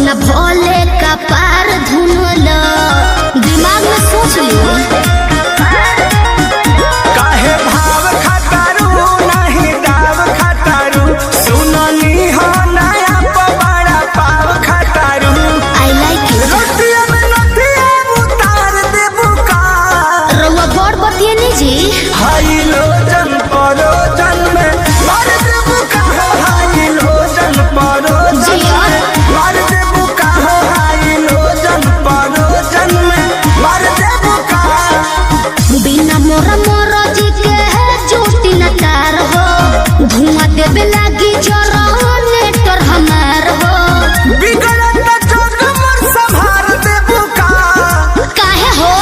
सोना भोले का पार धुनल दिमाग में सोच लो काहे भाव खतारू नहीं दाव खतारू सुनली हो नया पवाड़ा पाव खतारू आई लाइक यू रोटिया में नथिया उतार देबू का रउआ बड़ बतिए नी जी हाई लोजन परोजन में मार देबू का हो हाई लोजन परोजन में मार देबू का हो हाई लोजन परोजन में मार देबू का बिना मोरा मोरा जी के झूठी न तार हो धुआं देवे लागी जनरेटर हमार हो बिगड़त चोट मोर संभार देबू का काहे हो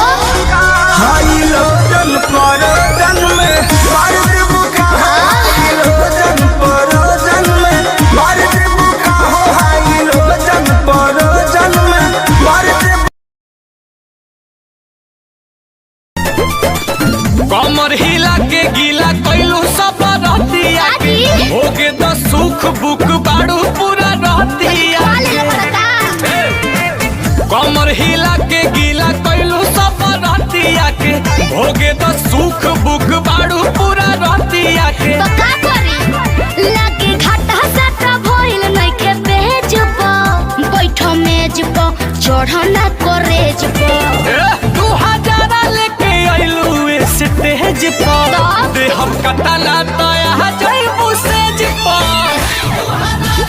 हाई लोजन परोजन में मार देबू का हाई लोजन परोजन में मार देबू का हो हाई लोजन परोजन में मार देबू कमर हिला के गीला कैलू सब रहतिया दादी। होगे तो सुख बुक बाड़ू पूरा रहतिया कमर हिला के गीला कैलू सब रहतिया के होगे तो सुख बुक बाड़ू पूरा रहतिया के तो का करी लागे घाटा साटा भइल नइखे पेज प बैठो मेज प चढ़ना करेज प 2000 लेके आइलू स्टेज पर दे हम कटाला तया जइबू सेज पर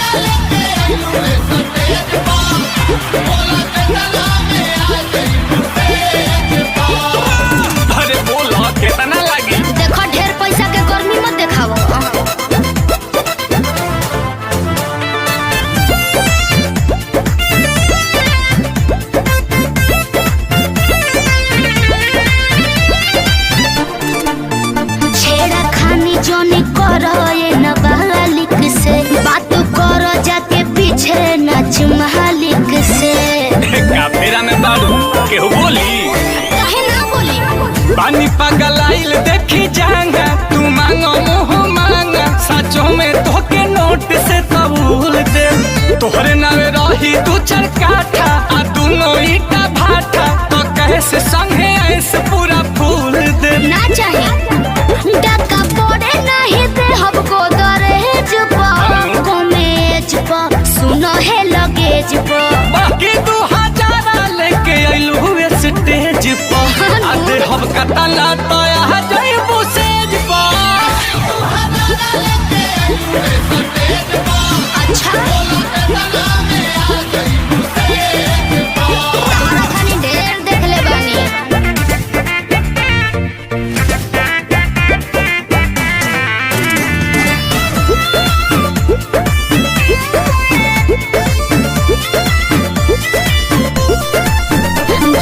अरे बोला कितना लगी देखो ढेर पैसा के गर्मी मत देखावो छेड़ा खानी जोनी करो ये नाबालिग से बात करो जाके पीछे नाच मालिक से काफेरा में बाड़ू केहू बोली काहे ना बोली पानी पागल आइल देखी जाएंगे तू मांगो मुँह मांगा सचो में धोके नोट से कबूल दे तोहरे नावे रही तू चरकाठा आ दोनों ईटा भाटा तो कैसे संगे ऐसे पूरा फूल दे ना चाहिए डका पड़े नहीं दे हमको दरहेज पर कमेज पर सुनो है लगेज पर बाकी 2000 लेके आइलू स्टेज पर आधे हम कतला तो यहाँ जइबू सेज पर अच्छा तारा खानी ढेर देख ले बानी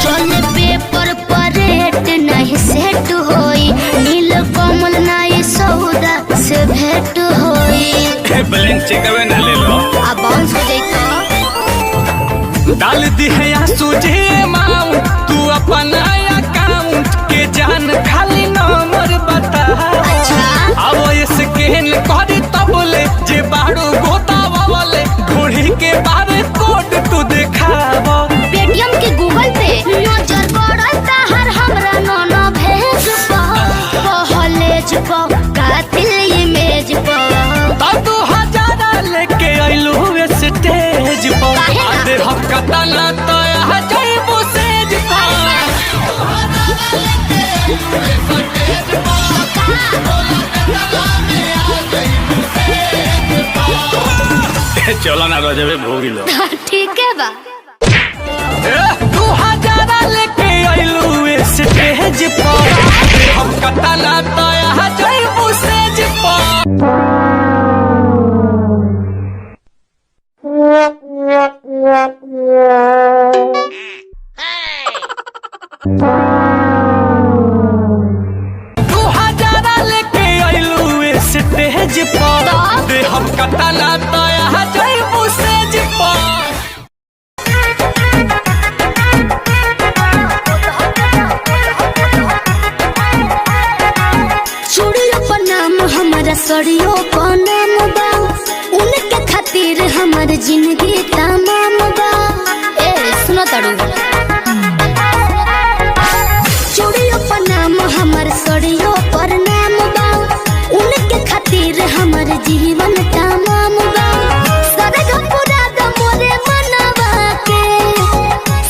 चले पेपर पर रेट नहीं सेट होई नील कमल नहीं सौदा से भेंट होई ब्लैंक चेकअवे ना ले लो अब बाउंस हो जाई तो डाल दी है या सूझे माऊ तू अपना अकाउंट के जान खाली नंबर बता अच्छा अब स्कैन करी तब ले जे बाड़ू गोतावा वाले घोड़ी के बारे कोड तू दिखावा पेटीएम के गूगल पे नजर पड़ता हर हमरा नोनो भेज पहलेज प कातिल इमेज प तब 2000 लेके आइलू स्टेज पर काहे ना? आधे हम कतला तो यहाँ जइबू सेज पर चलो ना रजबे भोगी लो ठीक है बा 2000 लेके आइलू स्टेज पर हम कतला तो यहाँ जइबू सेज पर लेके आइलू स्टेज पर दे हम कतला तो यहाँ जइबू सेज पर चूड़ियों पर नाम हमारा सड़ियों पर नाम बा उनके खातिर हमार जिंदगी तमाम बा तड़ू चूड़ियों पर नाम हमर सड़ियों पर नाम बा उनके खातिर हमर जीवन तमाम बा सरग पूरा द मोरे मनवा के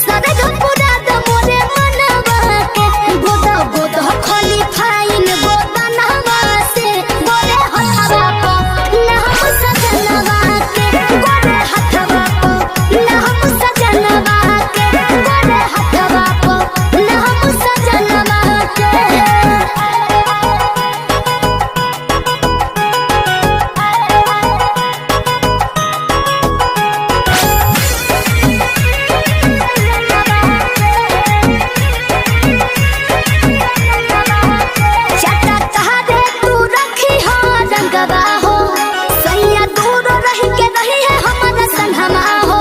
सरग पूरा द मोरे मनवा के गोदा गोदा खाली फाइन गोदा नहवा से गोरे हथवा को नहम सजनवा के गोरे हथवा को नहम सजनवा के गोरे हथवा को नहम सजनवा के चटा तहारे तू रखी हो रंगवा हो सैया दूर रही के रही है हमारा संगमा हो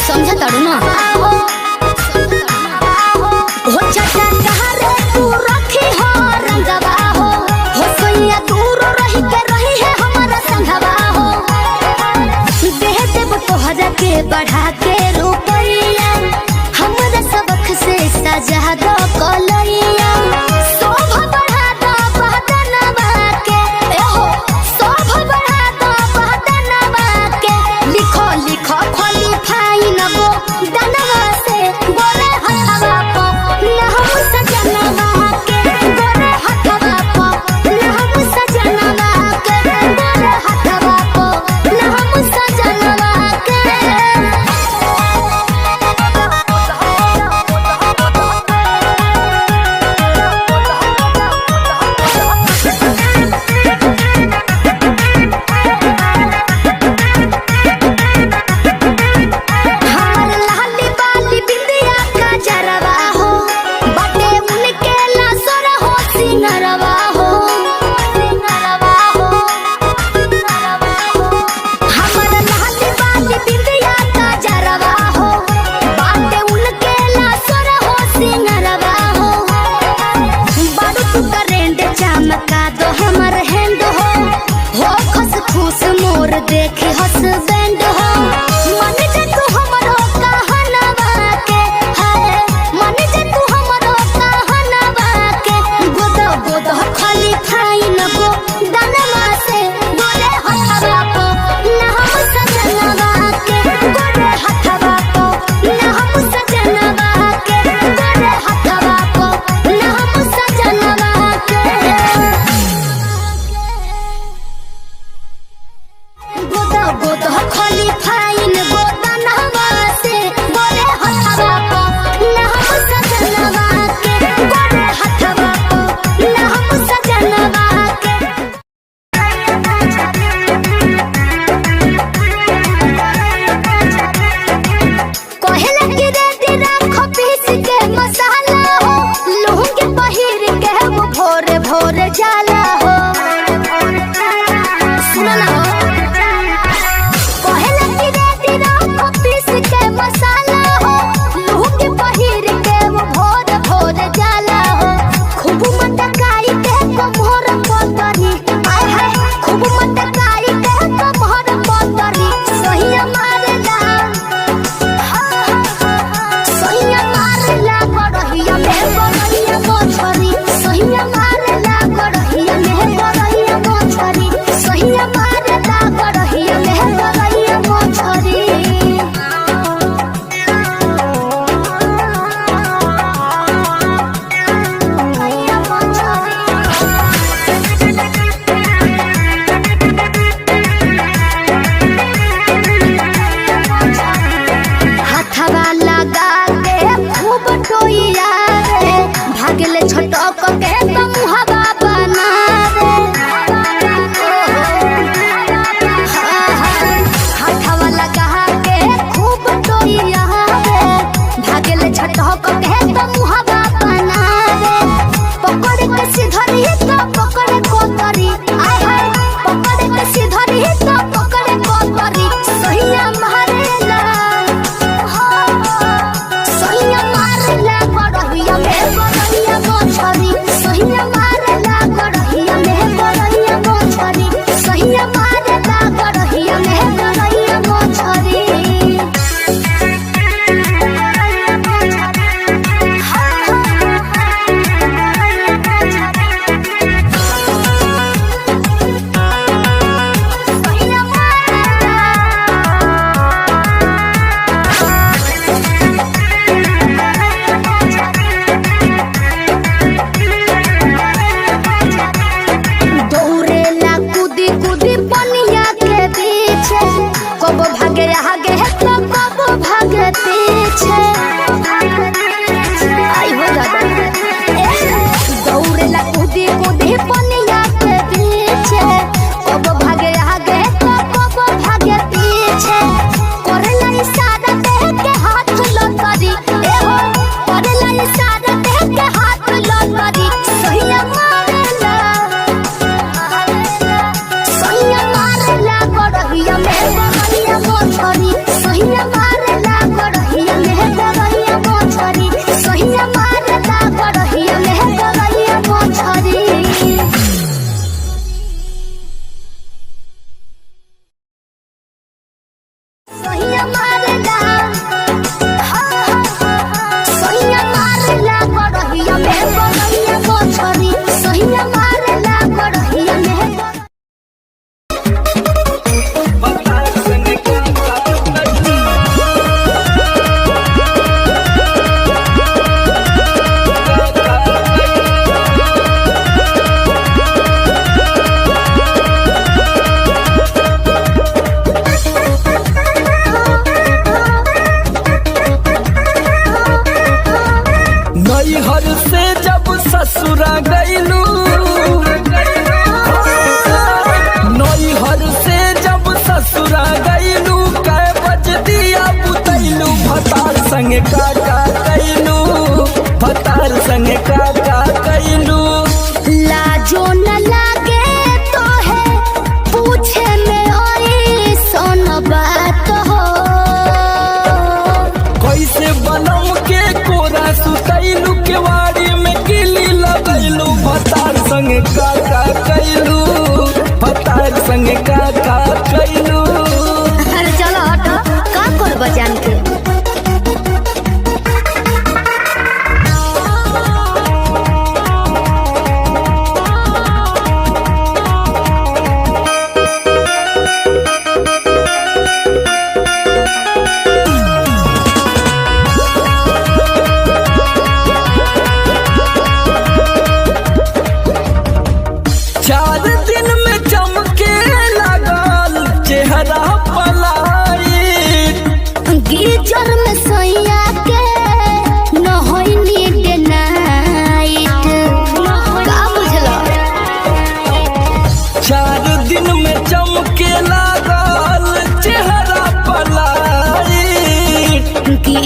समझ तड़ू ना हो चटा तहारे तू रखी हो रंगवा हो सैया दूर रही के रही है हमारा संगवा हो देह देव तोहरा के बढ़ा के रुपैया हमरा सबक से सजा दो कलैया शोभा बढ़ा दो बहदनवा के एहो शोभा बढ़ा दो बहदनवा के लिखो लिखो खोली फाइन गो दनवा से गोरे हथवा को नहम सजनवा के गोरे हथवा को नहम सजनवा के गोरे हथवा को नहम सजनवा के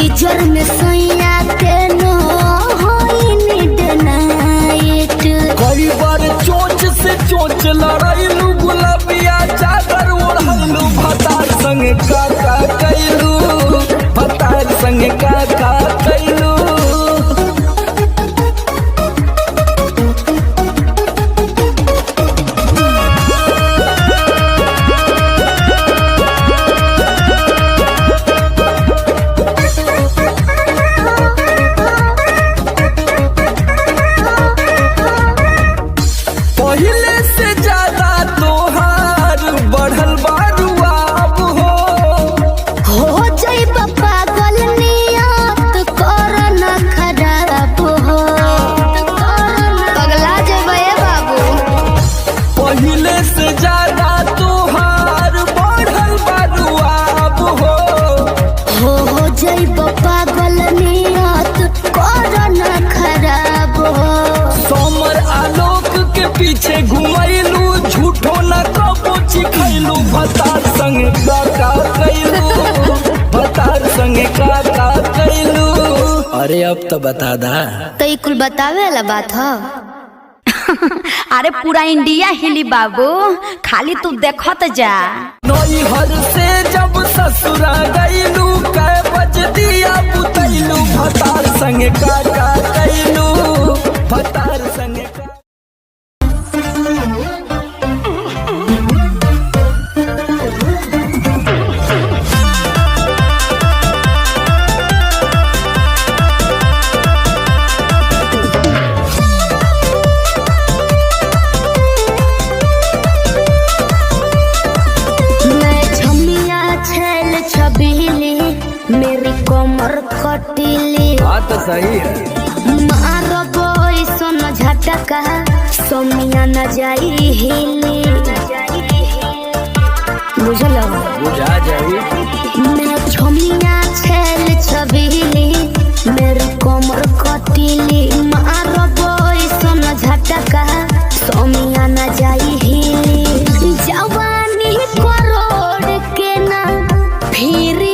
इजर में सैया के नो होई मिडनाइट। कई बार चोंच से चोंच लड़ाइलू, गुलाबिया चादर ओढ़लू, भतार संगे काका कैलू, भतार संगे काका कैलू। पहले से ज्यादा तोहार बढ़ल बारुआब हो जाइब पागल नियत कर न खराब हो। पगला जेबे बाबू। पहले से ज्यादा तोहार बढ़ल बारुआब हो जाइब पागल नियत कर न खराब हो। समर आलोक के पीछे घुमैलू, झूठो न कबो चिखैलू, भतार संगे काका कैलू, भतार संगे काका कैलू। अरे अब तो बता दा। तो ई कुल बतावे वाला बात ह। अरे पूरा इंडिया हिली बाबू, खाली तू देखत जा। नैहर से जब ससुरा गईलू, कै बज दिया बुतैलू, भतार संगे काका कैलू, भतार संगे मेरी कमर खटीली। बात सही है। मारो बोई सोन झटका, सोमिया न जाई हिली। बुझल बुझा जाई। मैं छमिया छेल छबीली, मेरी कमर खटीली। मारो बोई सोन झटका, सोमिया न जाई हिली। जवानी करोड़ के ना फिर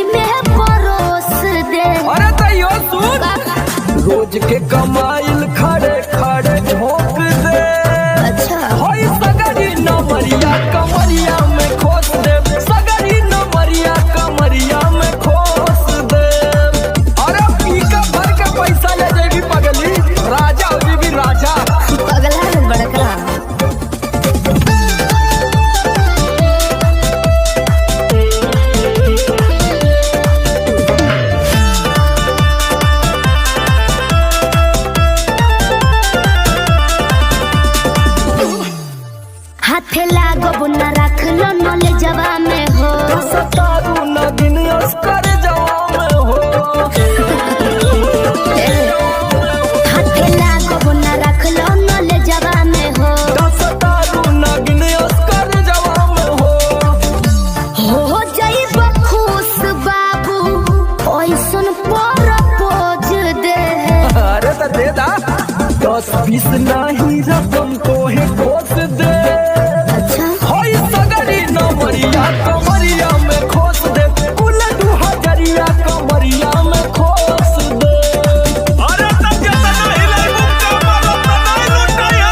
रोज के कमाइल खड़े खड़े झोंक दे। अच्छा होई सगरी नमरिया कमरिया में खोस दे, सगरी नमरिया कमरिया में खोस दे। अरे पीका भर के पैसा ले जाएगी पगली, राजा हो जाएगी राजा। पगला है बड़का। हाथे लागो न रख लो नले जवा में हो। सतारू न दिन अस्कर जवा में हो। हाथे लागो न रख लो नले जवा में हो। सतारू न दिन अस्कर जवा में हो जाइब खुश बाबू, ओइसन प्रपोज दे। अरे तो दे दा 10-20 नहीं रकम तो है खोस दे। कमरिया में खोस दे, कुल 2000 कमरिया में खोस दे। अरे तब के तना हिलाई मुक्का मारो तना लुटाया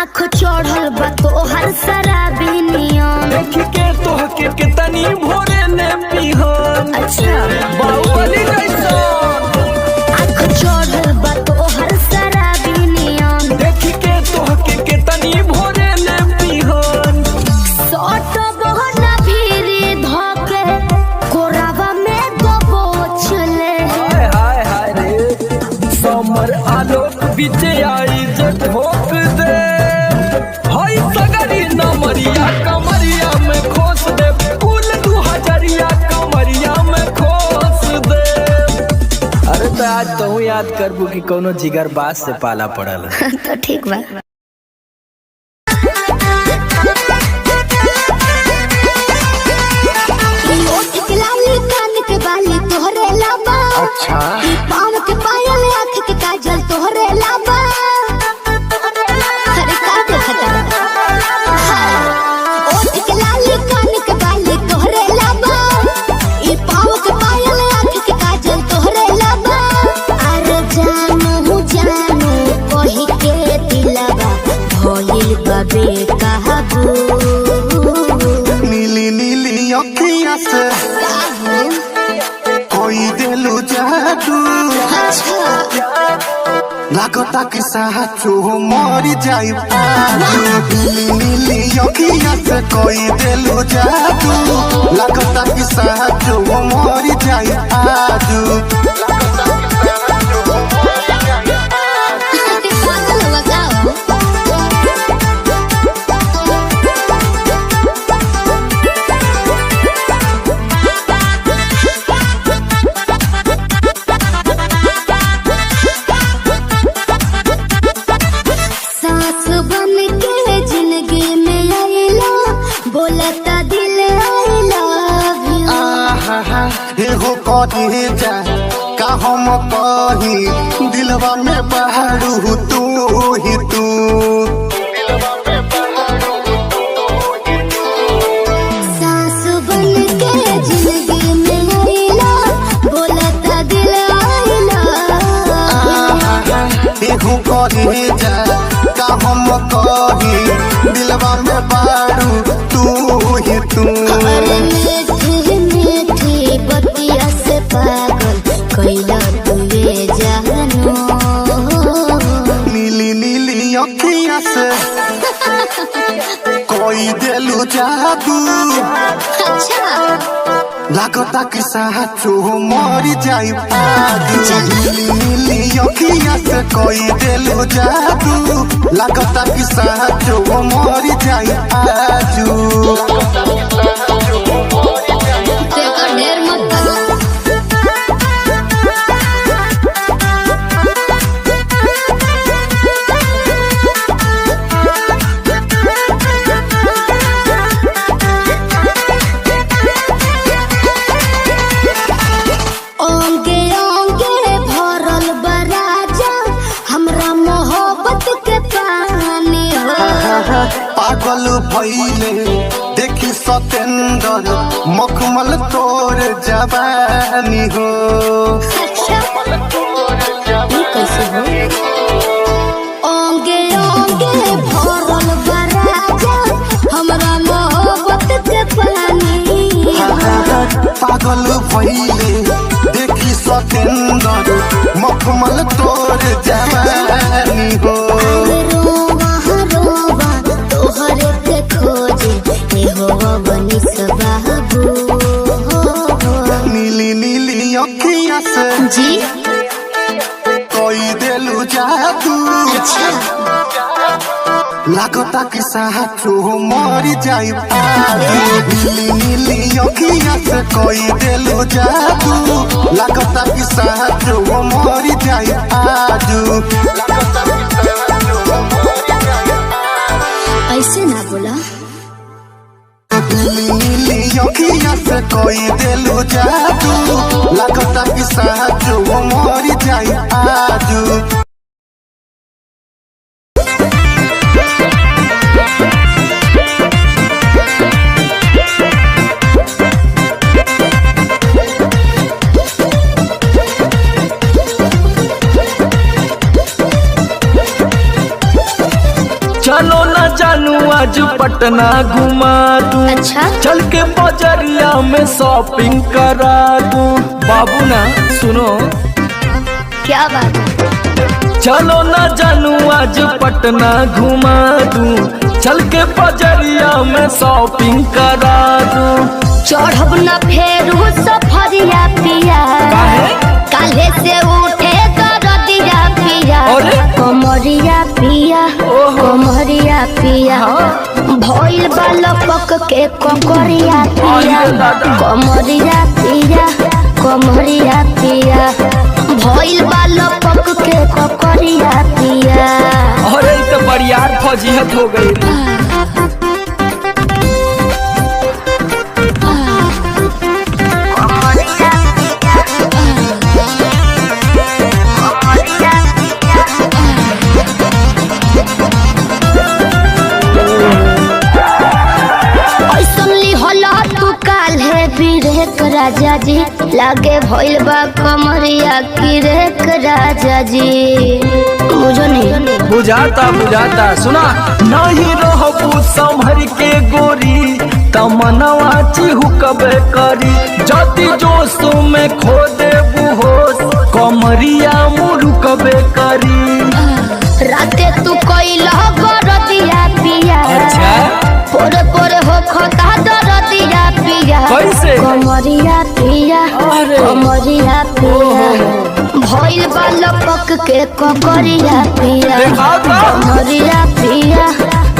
आँख चढ़ल बा तोहर शराबी नियम। देख के तोहके कितनी भोरे ने पिहन। अच्छा बाहुबली जैसा आँख चढ़ल बा तोहर शराबी नियम। देख के तोहके कितनी भोरे ने पिहन। सट बहना भीरी धोके कोरावा में दबोच ले। हाय हाय हाय रे समर आलोक बीच आई जे ठोक दे। हाय सगरी नमरिया कमरिया में खोस दे, कुल 2000 कमरिया में खोस दे। अरे तो आज तो याद करबू कि कोनो जिगर बास से पाला पड़ल। तो ठीक बा। अच्छा पाँव के पायल आँख के काजल तोहरे लाबा। से कोई दिलू जादू लागता कि साचो मरी जाई नीली अखिया से कोई दिलू जादू लागता कि साचो मरी जाई आजू हो कही जा का हम कही दिलवा में बहारू तू ही तू सास बन के जिंदगी में आइला बोलता दिल आइला हो कही जा का हम कही दिलवा में बहारू तू ही तू बतिया से पागल कैला तुए जानो नीली नीली अखिया से कोई दिलू जादू लागता कि साचो मरी जाई नीली नीली अखिया से कोई दिलू जादू लागता कि साचो मरी जाई आजू ढेर मत पागल भइले देखी सतेंदर मखमल तोर जवानी हो कैसे हो ओंगे ओंगे भरल बराजा हमरा मोहब्बत के पानी पागल भइले देखी सतेंदर मखमल तोर जवानी हो नीली नीली अखिया से जी कोई दिलू जादू लागता कि साचो मरी जाई नीली नीली अखिया से कोई दिलू जादू लागता कि साचो मरी जाई आजू ऐसे ना बोला नीली अखिया से कोई दिलू जादू लागता कि साचो मरी जाई आजू चलो ना जानू आज पटना घुमा दूं अच्छा चल के बजरिया में शॉपिंग करा दूं बाबू ना सुनो क्या बात है चलो ना जानू आज पटना घुमा दूं चल के बजरिया में शॉपिंग करा दूं चढ़ब न फेरू सफरिया पिया काले से उठे दरदिया पिया अरे? कमरिया पिया कमरिया पिया भइल बालपक के ककरिया पिया कमरिया पिया कमरिया पिया भइल बालपक के ककरिया पिया अरे तो बरियार फजीहत हो गई राजा जी लागे भइल बा कमरिया की रेख राजा जी मुझे नहीं बुझाता बुझाता सुना नहीं रहो संभर के गोरी तमनवा चिहुकबे करी जति जोश में खो देबू होश कमरिया मुरुकबे करी। राते तू कइला गरदिया पिया अच्छा पोरे पोरे हो खता दरदिया पिया कैसे? कमरिया पिया अरे। कमरिया पिया भइल बा लपक के ककरिया पिया देखाओ तो। कमरिया पिया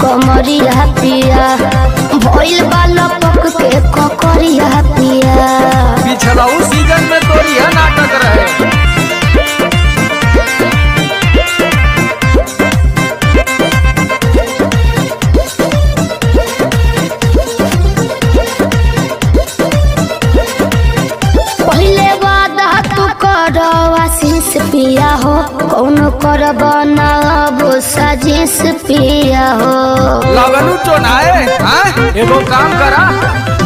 कमरिया पिया भइल बा लपक के ककरिया पिया। पिछला उस सीजन में तो यह नाटक रहे। पहले वादा तू करो आशीष पिया हो कौन कर बनाब साजिश पिया हो। लगनू चोनाए एगो काम करा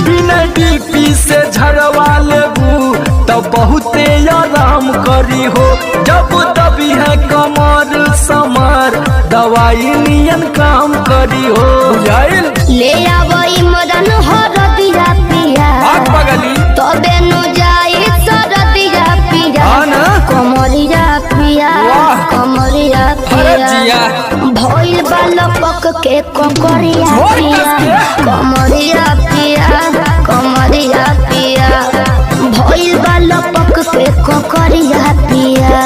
बिना डीपी से झड़वा लेबू तब बहुते आराम करी हो जब दबी है कमर समर दवाई नियन काम करी हो बुझाइल। ले आवई मदन हरदिया पिया आग बगली तबे नु जाई सरदिया पिया हाँ ना? कमरिया पिया वाह। कमरिया अरे पिया जिया। भइल बा लपक के ककरिया जोर पिया कस के। कमरिया पिया कमरिया पिया भइल बा लपक के ककरिया पिया।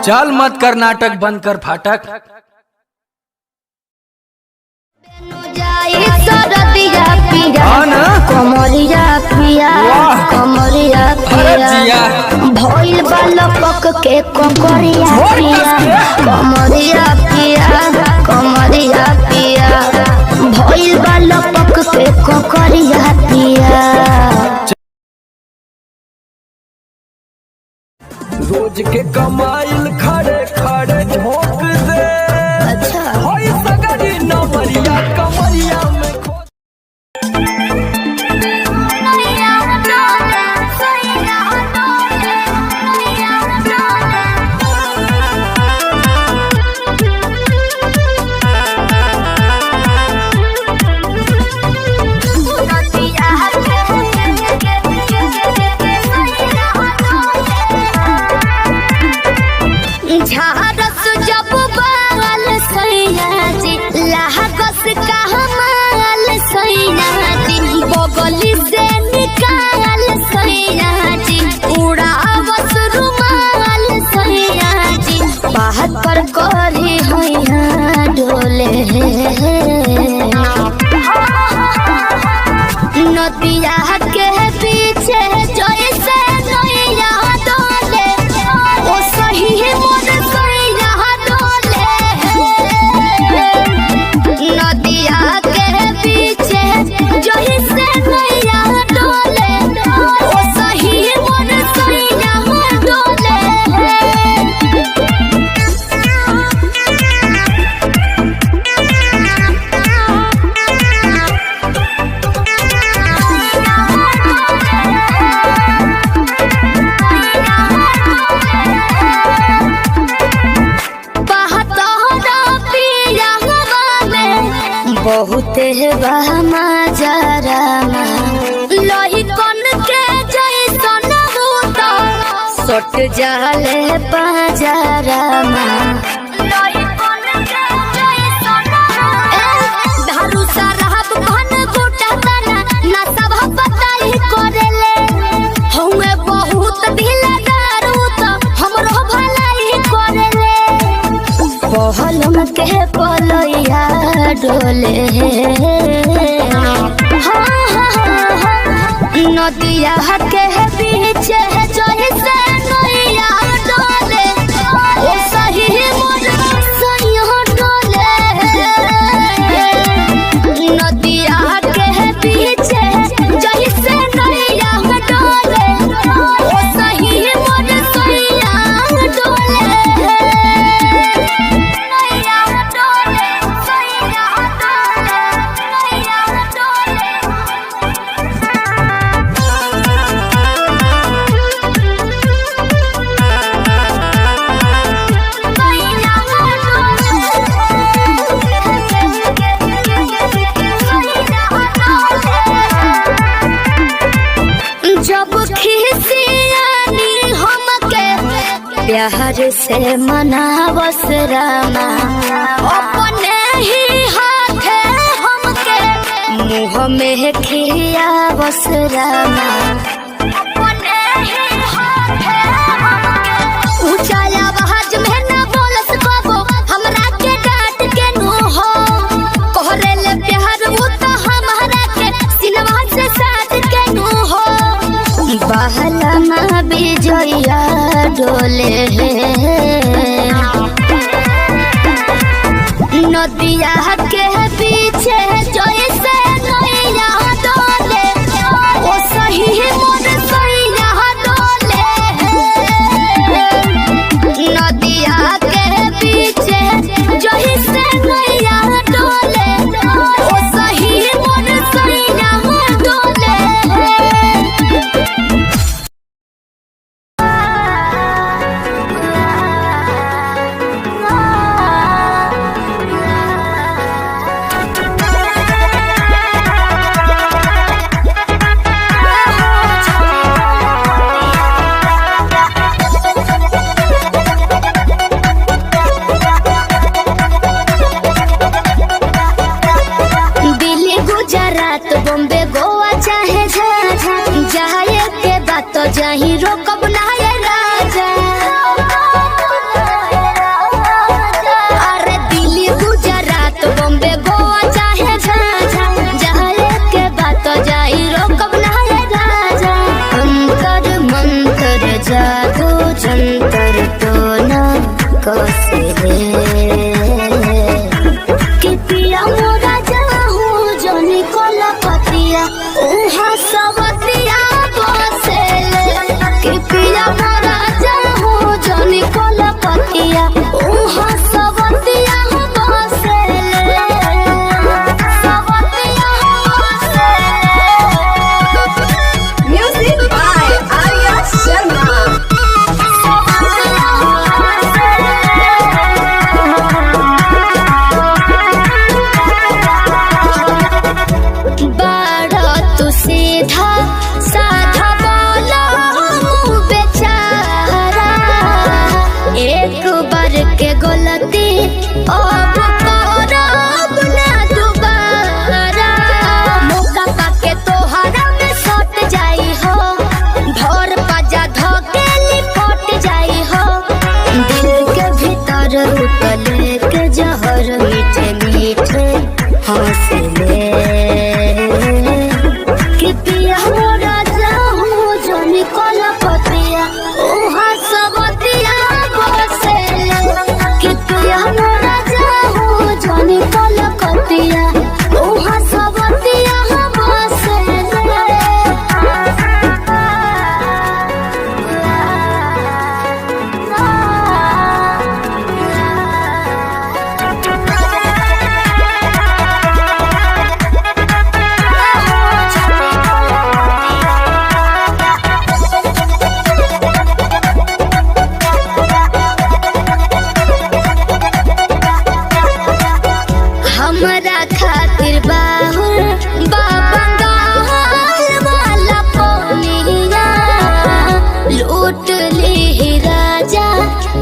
चल मत कर नाटक बंद कर फाटक। जाई सरदिया पिया हाँ ना? कमरिया पिया वाह। कमरिया अरे पिया जिया। भइल बा लपक के ककरिया जोर पिया कस के। कमरिया पिया कमरिया पिया भइल बा लपक के ककरिया पिया। रोज के कमाइल खड़े खड़े झोंक दे अच्छा होई सगरी नमरिया कमरिया में खो। झारस जब बाल सैया जी लागस का हमाल सैया जी बगली से निकाल सैया जी उड़ावस रुमाल सैया जी बात पर करी हैया डोले नदिया के पीछे जैसे नैया डोले ओ सही मोर सैया डोले नदिया के पीछे जैसे नैया डोले ओ सही मोर सैया डोले। बहुते बहमा जरामा लोही कन के जैसन होता सट जाले पाजरामा लोही कन के जैसन धारू साराब घन गोटा तना ना सब बताई करेले हउए बहुत ढीलादार होता हमरो भलाई करेले पहलम के पलैया डोले नदिया के पीछे जैसे नैया डोले ओ सही मोर सैया डोले नदिया के पीछे जैसे नैया डोले ओ सही मोर सैया डोले नैया डोले सैया डोले नैया डोले। जब खिसियानी हमके प्यार से मनावस रामा अपने ही हाथे हमके मुँह में खियावस रामा अपने ही हाथे हमके ऊंचा आवाज में न बोलस कबो हमरा के डांट के नु हो कहरे ले प्यार वो तो हमारा के सिनवा से साथ के नु हो बहला माँ बिजया डोले नदिया के पीछे जैसे नैया डोले ओ सही मोर सैया डोले नदिया के पीछे जैसे नैया डोले ओ सही मोर सैया डोले दिल्ली गुजरात बॉम्बे गोवा चाहे झाझा जाए के बात तो जाही रोकब ना ये राजा अरे दिल्ली गुजरात बॉम्बे गोवा चाहे झाझा जाए के बात तो जाही रोकब ना ये राजा अंतर मंतर जादू जंतर तो ना कसे कि पिया मोरा जाहू जनी कोला पतिया उहा सबतिया बसेले कि पिया मोरा जाहू जनी कोला पतिया उहा सबतिया बसेले सबतिया बसेले म्यूजिक बाय आर्या शर्मा बड़ा तू सीधा साधा बोला बेचारा एक बार के गलती अब करब ना दोबारा मौका पाके तोहरा में सट जाई हो भोर पाजा धोके लिपट जाई हो दिल के भीतर उतले के जहर मीठे मीठे हौसले कि पिया मोरा जाहू जनी कोला पतिया उहा सबतिया बसेले कि पिया मोरा जाहू जनी कोला पतिया उहा सबतिया हमरा खातिर बाहुर बाबा गाल वाला पोनिया लूट ली राजा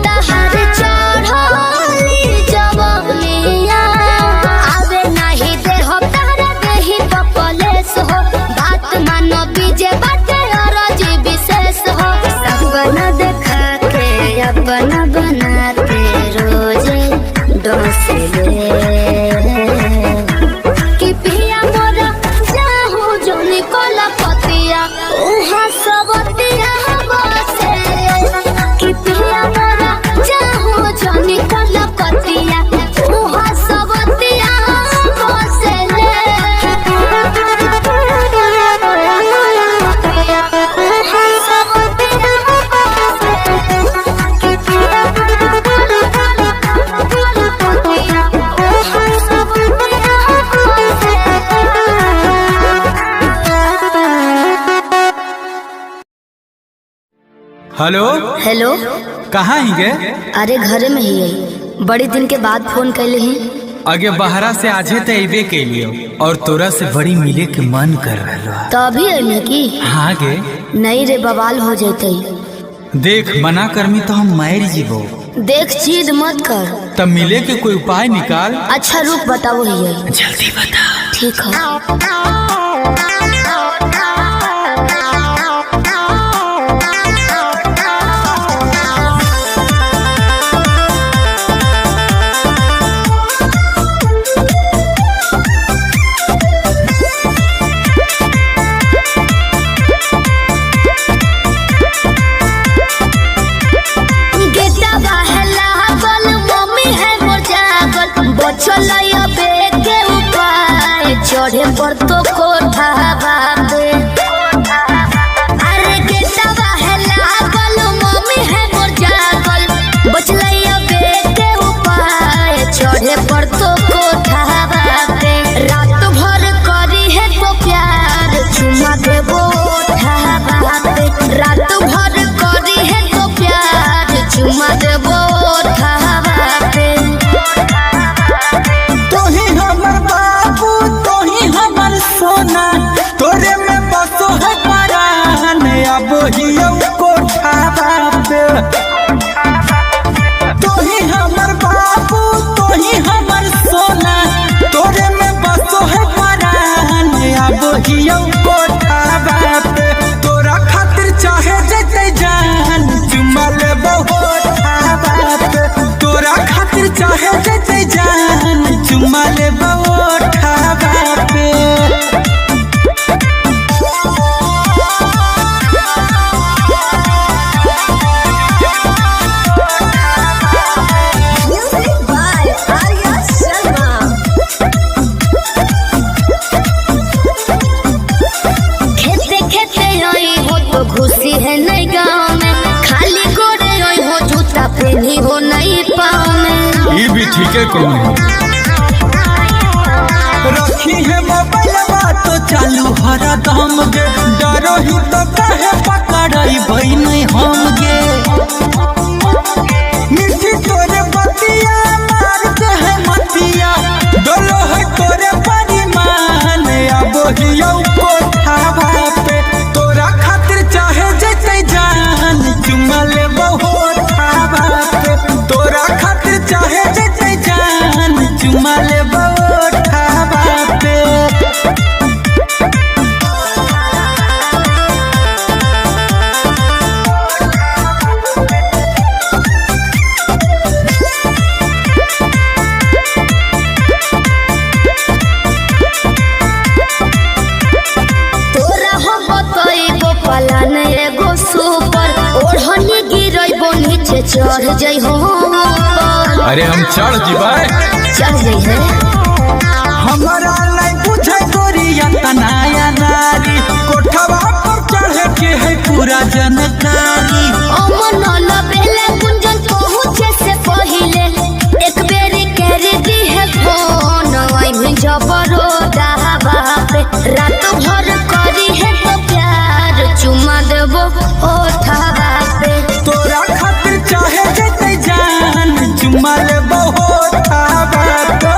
तहर चढ़ली जवनिया आवे नहीं दे हो तारा देही पपलेस हो बात मानो बीजे बाटे अरज विशेष हो सपना देखा के अपना बनाते रोजे डोसले कि पिया मोरा जाहू जनी कोला पतिया उहा सबतिया बसेले कि पिया मोरा जाहू जनी कोला पतिया उहा सबतिया बसेले हेलो हेलो कहाँ ही गे? अरे घरे में ही है बड़ी दिन के बाद फोन कैले ही आगे बहरा से आजे तो अबे के लिए और तोरा से बड़ी मिले के मन कर रहा। तभी अइले की? हाँ गे। नहीं रे, बवाल हो जैते। देख मना करमी तो हम मार जीवो। देख जिद मत कर। तब मिले के कोई उपाय निकाल। अच्छा रुक बताओ ही। जल्दी बता। ठीक है। चढ़े पर तो कोठा बाबे, अरे गेटवा है लागल, मम्मी है मोर जागल, बचलैया बेटे उपाय चढ़े पर तो कोठा बाबे। रात भर करी है तो प्यार चुमा देबो ओठा बाबे, रात भर करी है तो प्यार चुमा देबो ओठा बाबे। सोना तोरे में बसो है परान, अब हियो कोठा बाबे। तोही हमर बाबू तोही हमर सोना, तोरे में बसो है परान, अब हियो कोठा बाबे। तोरा खातिर चाहे जते जान चुमा लेबो ओठा बाबे, तोरा खातिर चाहे जते जान चुमा लेबो ओठा बाबे। खुशी है नहीं गाँव में, खाली गोरे हो जूता पहनी हो नहीं पाँव में। ये भी ठीक है कौन रखी है मोबाइल तो चालू हरा दम गे, डरो ही तो कहे पकड़ाई भाई नहीं हम गे। मिठी तोरे बतिया मारते है मतिया, डोलो है तोरे परिमान, अब हियो कोठा बापे। तोरा खातिर चाहे जते जान चुमा लेबो ओठा बापे, तोरा खातिर चाहे जते जान चुमा लेबो ओठा बापे। चढ़ जाइ हो अरे हम चढ़ जीवा, चढ़ जाइ है। हमारा नहीं बुझे गोरिया तनाया नारी, कोठवा पर चढ़े के है पूरा जानकारी। अमन लबेले गुंजन पहुँचे से पहिले एक बेरी कर दी है फोन, आई भी जबरो दावा पे। रात भर करी है तो प्यार चुमा देबो ओठा पे। तोरा खातिर चाहे जते जान चुमा लेबो ओठा बापे।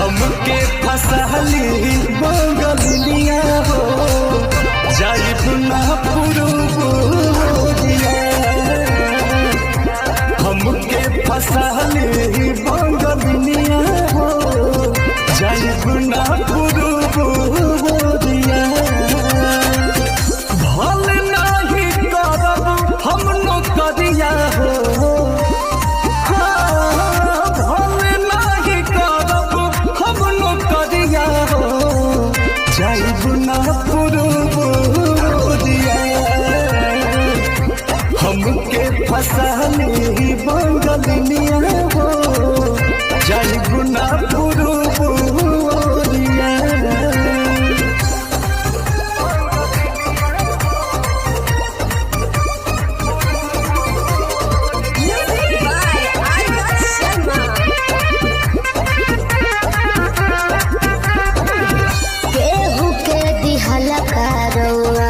हमके फसली बंगलिया हो जाइब ना पुरुबुरिया हमके फसली बंगलिया हो जाइब ना पुरुबुरिया भल नहीं करब हम नौकरिया हो हमके फसली बंगलिया हो जाइब ना पुरुबुरिया केहू के दिहल करौआ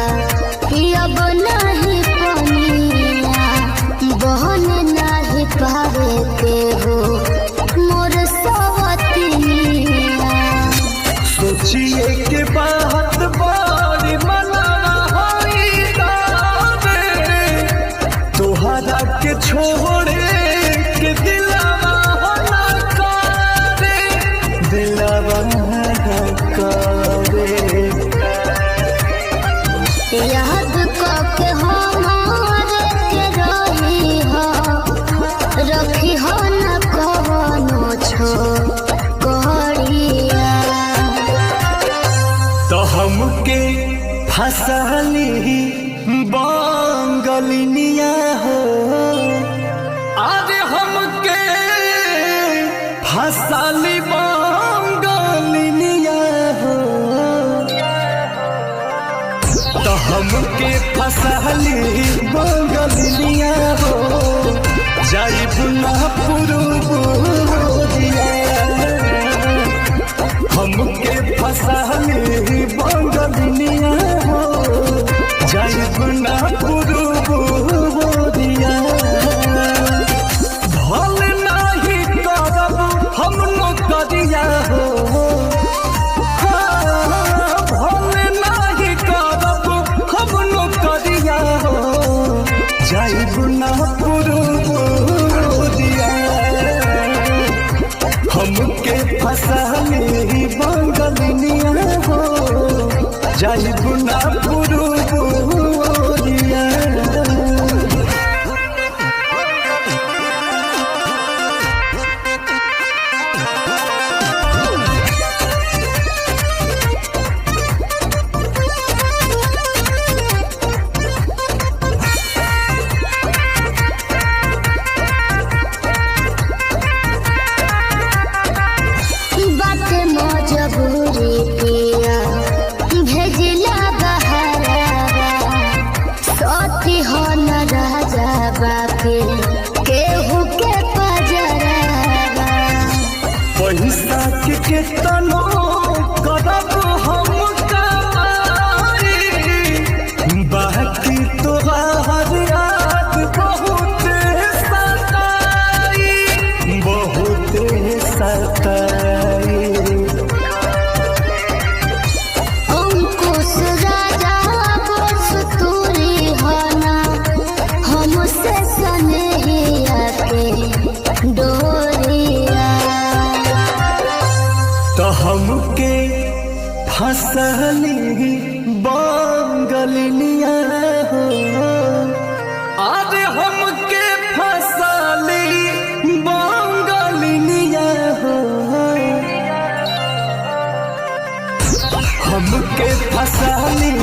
पियब नहीं पनिया बहन नहीं पावे केहू मोर सवतिया सोचिए के बात बारी मनाना होई दावे तोहरा के छोड़े के दिलावा होना करे दिलावा करे याद के हमारे के रही हो रखी हो न कवनो छोड़िया तो हमके फसली बंगलिया हो अरे हमके फसली बंगलिया हो तो हमके फसली बंगलिया हो जाइब ना पुरुबुरिया हमके फसली बंगलिया हो जाइब ना पुरुबुरिया भल नहीं करब हम नौकरिया हो भल नहीं करब हम नौकरिया हो जाइब ना पुरुबुरिया हमके फसली बंगलिया हो जाइब ना पुरुबुरिया बात मजबूरी पिया भेजिला बहरावा सती हो न राजा बापे केहू के पजरावा पैसा के केतनो करब हम कमाई बाकी तोहार याद बहुत सताई अंकुश राजा बस तूरी होना हमसे सनेहिया के डोरिया तो हमके फसली बंगलिया हो अरे हमके फसली बंगलिया हो हमके फसली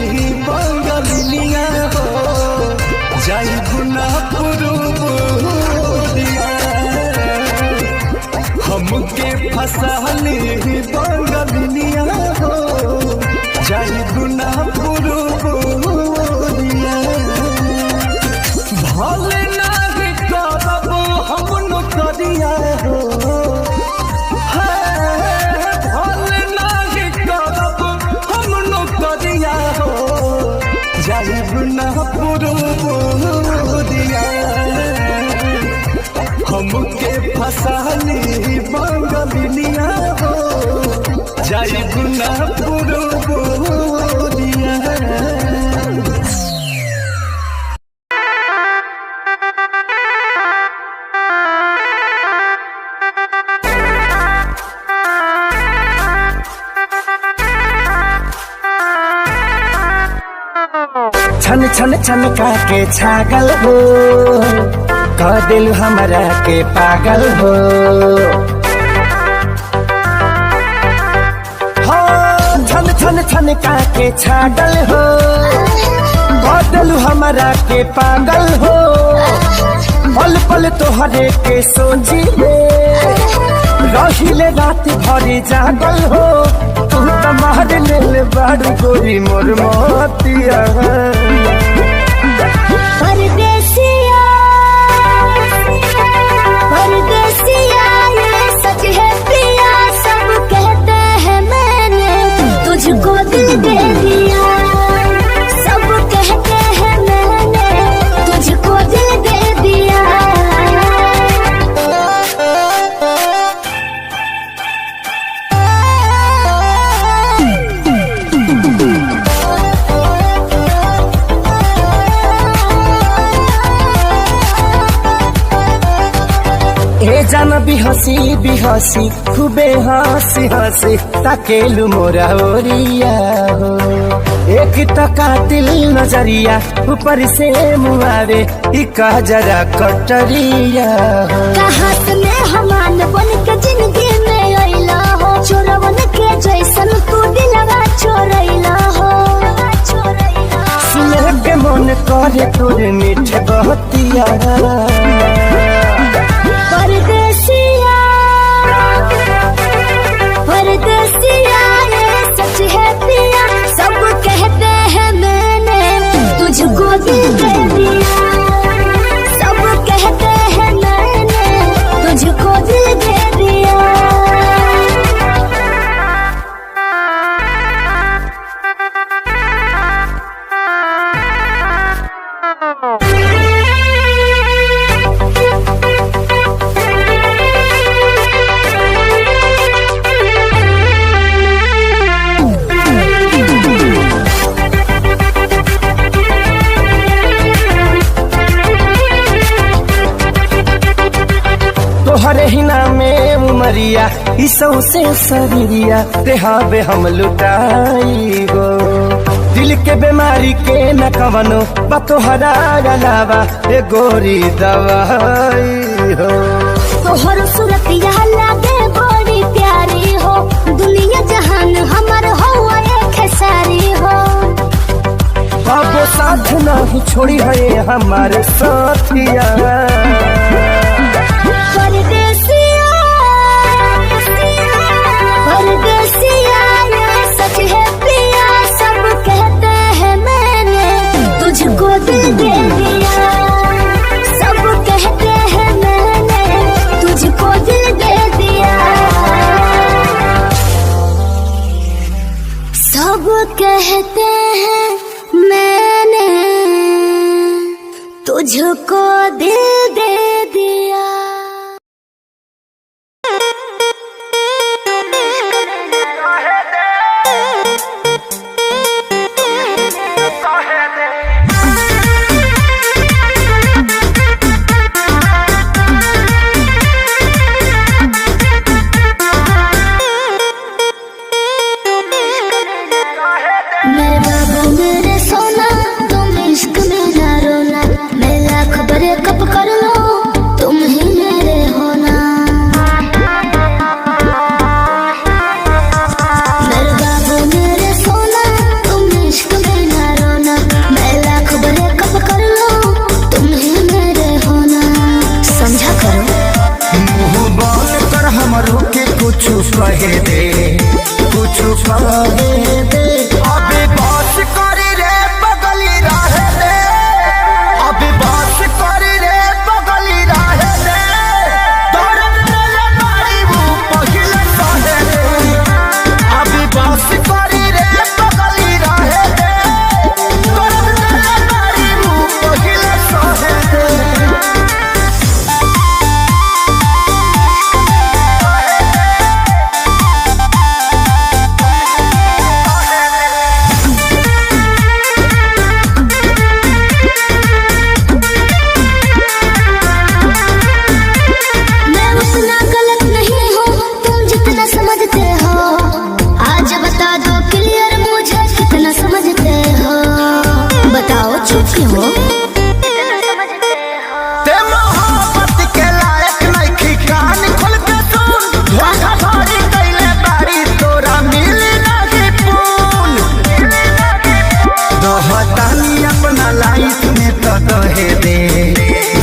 बंगलिया हो जाइब ना पुरुबुरिया हमके फसली बंगलिया हो जाइब ना पुरुबुरिया भल नहीं करब हम नौकरिया हो भल नहीं करब हम नौकरिया हो जाइब ना पुरुबुरिया हमके फसाली बंगलिनिया हो जाई गुना पुरो बोलिया। छन छन छन के छागल हो कह दिल हमरा के पागल हो। छन छन छन के छागल हो कह दिल हमरा के पागल हो। पल पल तोहरे के सोची रहिले रात भरी जागल हो। तू तो मार ले बारू गोरी मोर मोतिया। परदेसिया परदेसिया ये सच है पिया सब कहते हैं मैंने तुझको दिल दे दिया। सब कहते हैं मैंने तुझको दिल दे दिया। ए जान बिहसी खूबे हंसी हंसी ताकेलु मोरा ओरिया हो। एक तो कातिल नजरिया ऊपर से मुआरे इका जरा कटरिया हो। कहाँ से मैं हमान बन के जिंदगी में अइला हो। चोरवन के जैसन तू दिलवा चोरैला हो। सुने के मन करे तोरे मीठ बहतिया। परदेसिया परदेसिया ये सच है पिया सब कहते हैं मैंने तुझको दिल दे दिया। सब कहते हैं मैंने तुझको दिल दे दिया। तोहरे ही नामे उमरिया इसौ से शरीरिया देहाबे हम लुटाई गो। दिल के बीमारी के न कवनो बतोहरा अलावा ए गोरी दवाई हो। तोहर सूरत यहाँ लागे बड़ी प्यारी हो। दुनिया जहान हमर हो एक सारी हो। बाबो साथ नहीं छोड़ी है हमारे साथिया। परदेसिया परदेसिया ये सच है पिया सब कहते हैं मैंने तुझको दिल दे दिया। सब कहते हैं मैंने तुझको दिल दे दिया। सब कहते हैं मैंने तुझको दिल दे दिया। मेरे बाबू मेरे सोना तुम इश्क में ना रोना। मैं लाख बड़े कप कर लो तुम ही चुपी हो ते मोहब्बत के लायक नहीं कान खोल के सुन धोखा धड़ी कैले बारी तोरा मिली नहीं पून दोहतानी अपना लाइफ में तो कहे दे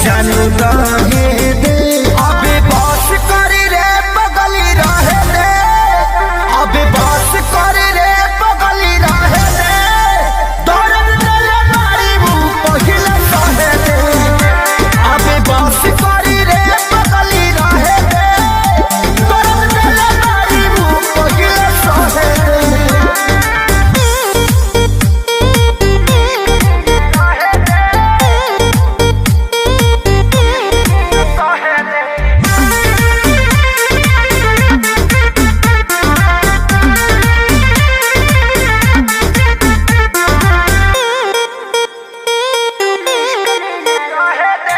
जानू कहे दे अबे बस करी रे बगली रहे दे अबे बस करी रे बगली रहे दे दर्द दिले बारी मुंह पहिले कहे दे अबे बस करी रे बगली रहे दे दर्द दिले बारी मुंह पहिले कहे दे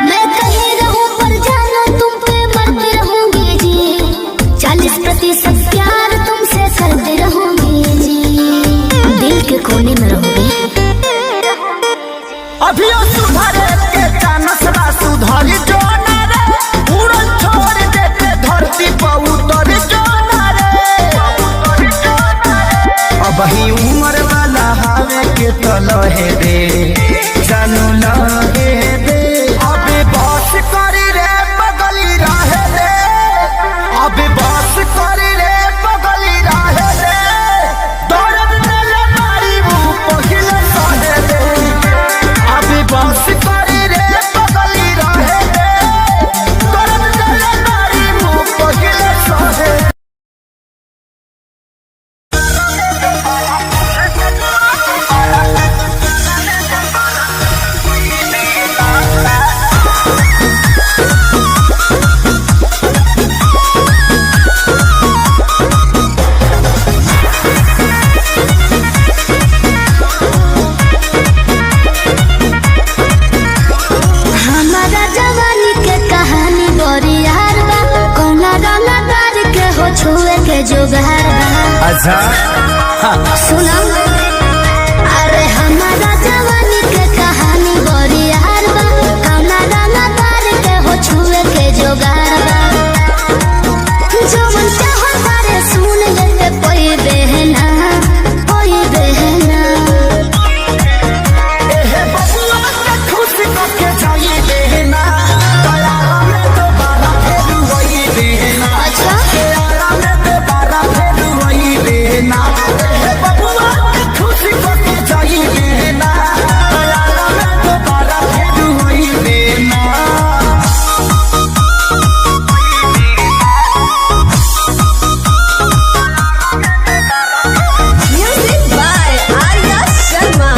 मैं कहीं रहूं पर जानो तुम पे मरती रहूंगी जी 40% प्यार तुमसे करती रहूंगी जी दिल के कोने में रहूंगी अभियो सुधरे के चानस बा सुधरी जो ना रे उड़न छोड़ दे के धरती पर उतर जो ना रे अब ही उम्र वाला हावे के तो लहे दे जानू लहे दे अबे बस करी रे बगली रहे दे अबे बस करी रे बगली रहे दे दर्द दिले बारी मुंह पहिले कहे दे अबे बस करी रे बगली रहे दे दर्द दिले बारी मुंह पहिले कहे दे हमारा जवानी के कहानी बड़ी यार बा कौना रंगदार के हो छुए के जोगार बा अच्छा सुना अरे हमारा जवानी के कहानी बड़ी यार बा कौना रंगदार के हो छुए के जोगार बा जो मन चाहो तारे सुन ले कोई बहना एहे बबुआ के खुश करके जाई देना दया में दोबारा फेर वही देना अच्छा दया में दोबारा फेर वही देना एहे बबुआ के खुश करके जाई देना दया में दोबारा फेर वही देना म्यूजिक बाय आर्या शर्मा।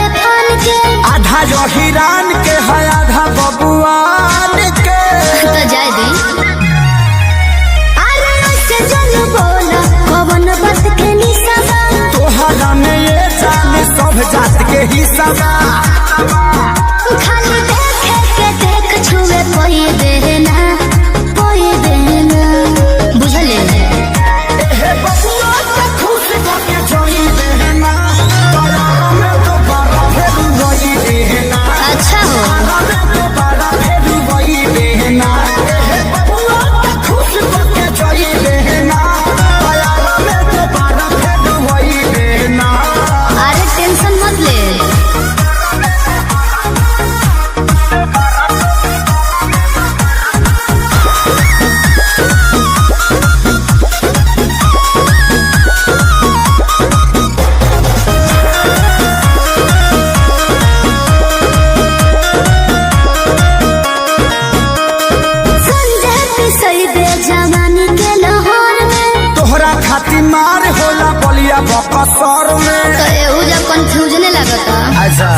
आधा जो हिरान के है आधा बबुआन के तो जाए दी अरे उससे जन बोला कवन बात के निशाबा तोहरा में ये जान सब जात के हिस्सा बा खाली देखे के देख छुए कोई देना बुझले एहे बबुआ के खुश करके जाई देना दया में दोबारा फेर वही देना अच्छा हो दया में दोबारा फेर वही देना एहे बबुआ के खुश करके जाई देना दया में दोबारा फेर वही देना अरे टेंशन मत ले संजय पिसई दे जवानी के लाहौर में तोहरा खातिर मार होला बलिया बकसर में तो एहू जब कंफ्यूजन लगता अच्छा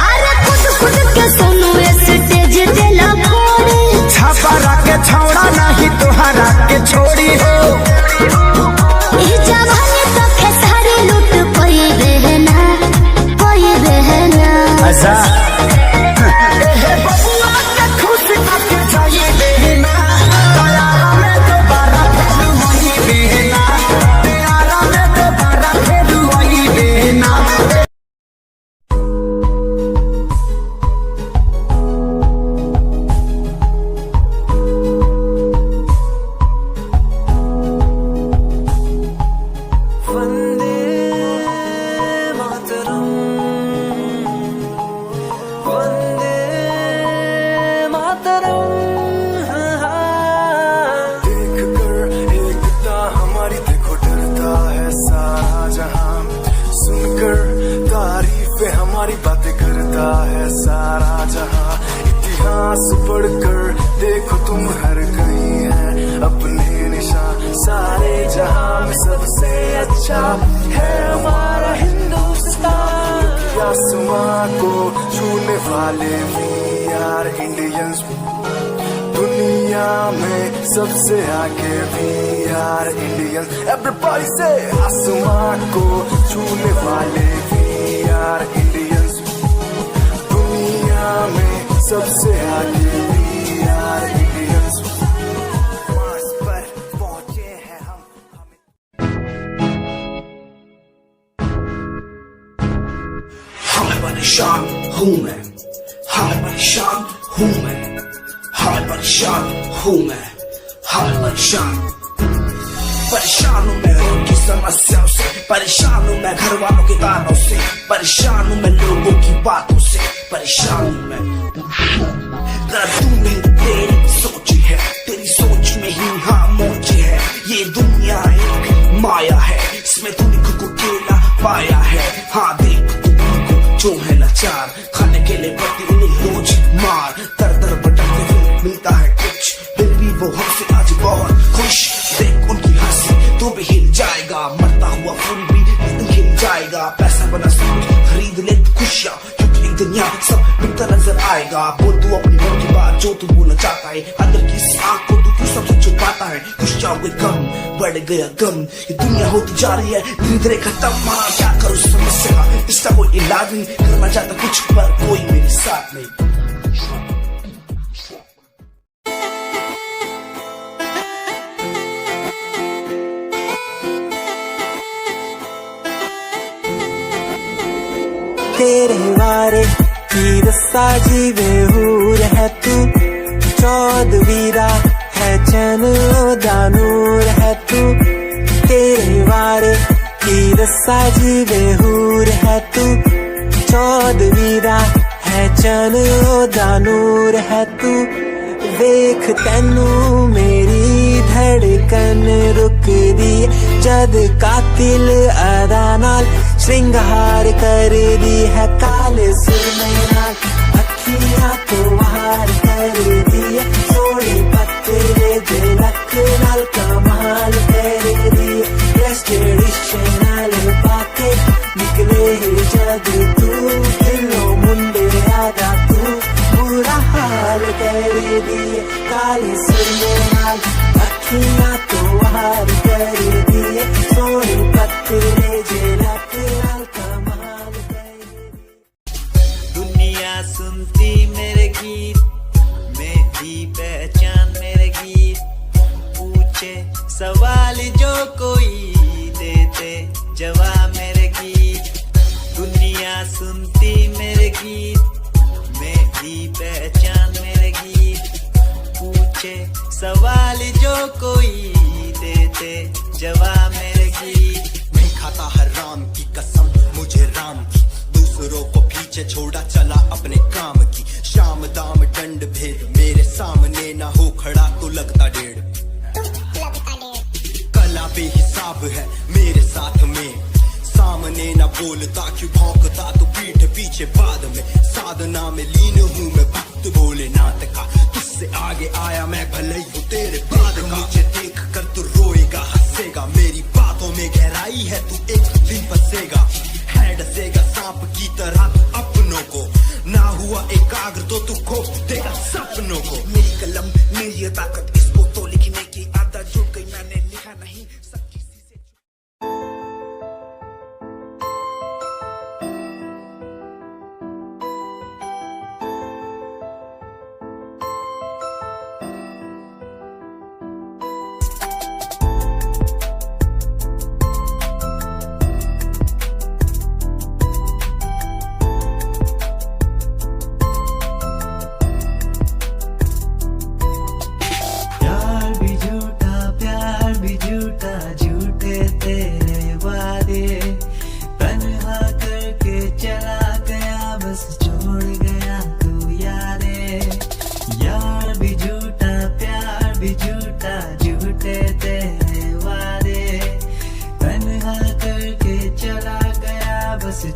अरे खुद के सोनू स्टेज देला फोड़े छापा के छौड़ा नहीं तोहरा के छोड़ी हो ई जवानी तो खेसारी लूट कोई बहना अच्छा एहे बबुआ के खुश करके जाई देना दया में दोबारा फेर वही सांस पढ़कर देखो तुम हर कहीं है अपने निशान, सारे जहां में सबसे अच्छा है हमारा हिंदुस्तान। आसमां को छूने वाले भी यार इंडियंस, दुनिया में सबसे आगे भी यार इंडियंस। एवरीबॉडी से आसमां को छूने वाले भी यार इंडियंस, दुनिया में सबसे आगे भी यार इंडियंस। मार्स पर पहुंचे हैं हम। हाय परेशान हूँ मैं, हाय परेशान हूँ मैं, हाय परेशान हूँ मैं, हाय परेशान। परेशान हूँ मैं उनकी समस्याओं से, परेशान हूँ मैं घर वालों के तानों से, परेशान हूँ मैं लोगों की बातों से, परेशान हूँ मैं। तू नहीं तेरी सोच है, तेरी सोच में ही हाँ मोच है। ये दुनिया एक माया है, इसमें तूने खुद को अकेला पाया है। हाँ देख तू जो है लाचार, खाने के लिए पड़ती उन्हें रोज मार। दर दर भटकते हुए मिलता है कुछ, फिर भी वो हमसे आज बहुत खुश। देख उनकी हंसी तो भी हिल जाएगा, मरता हुआ फूल भी हिल जाएगा। पैसा बना सब खरीद ले खुशियाँ, क्योंकि एक दिन यहाँ सब बिकता नजर आएगा। बोल तू अपनी मन की बात जो तू बोलना चाहता है, अंदर की इस आँख को तू क्यों सबसे छुपाता है। खुश जाओगे कम बढ़ गया गम, ये दुनिया होती जा रही है धीरे धीरे खत्म। हाँ क्या करूँ समस्या का, इसका कोई इलाज नहीं, करना चाहता कुछ पर कोई मेरे साथ नहीं। तेरे वारे की रस्सा जीवे हूर है तू, चौदवीरा है चैन दानूर है तू। तेरे वारे की रस्सा जीवे हूर है तू, चौदवीरा है चैन दानूर है तू। वेख तैनू मेरी धड़कन रुक दी, जद कातिल अदा नाल श्रृंगार कर दी है। काले सुरमे नाल अखियां तो वार कर दी है, सोने पत्ते दे लक नाल कमाल कर दी है। ट्रेडिशनल पाके निकले जद तू, दिलों मुंडे आदा तू बुरा हाल कर दी है। काले सुरमे नाल अखियां तो वार कर दी है, सोने पत्ते दे लक नाल कमाल कर दी। दुनिया सुनती मेरे गीत, मेरी पहचान मेरे गीत, पूछे सवाल जो कोई देते जवाब मेरे गीत। दुनिया सुनती मेरे गीत, मेरी पहचान मेरे गीत, पूछे सवाल जो कोई देते जवाब मेरे गीत। मैं खाता हर राम की कसम, मुझे राम की, दूसरों को पीछे छोड़ा चला अपने काम की। शाम दाम दंड भेद मेरे सामने ना हो खड़ा तो लगता डेढ़। कला बेहिसाब है मेरे साथ में, सामने ना बोलता क्यों भौंकता तो पीठ पीछे बाद में। साधना में लीन हूँ मैं भक्त भोलेनाथ का, तुझसे आगे आया मैं भले ही हूँ तेरे बाद का। मुझे देख कर तू रोएगा हंसेगा, मेरी बातों में गहराई है तू एक दिन फंसेगा। है डसेगा सांप की तरह तू अपनों को, ना हुआ एकाग्र तो तू खो देगा सपनों को। मेरी कलम मेरी ताकत, इसको तो लिखने की आदत जुड़ गई, मैंने लिखा नहीं सब किसी से।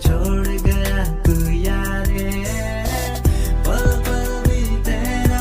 छोड़ गया तू यारे, पल पल भी तेरा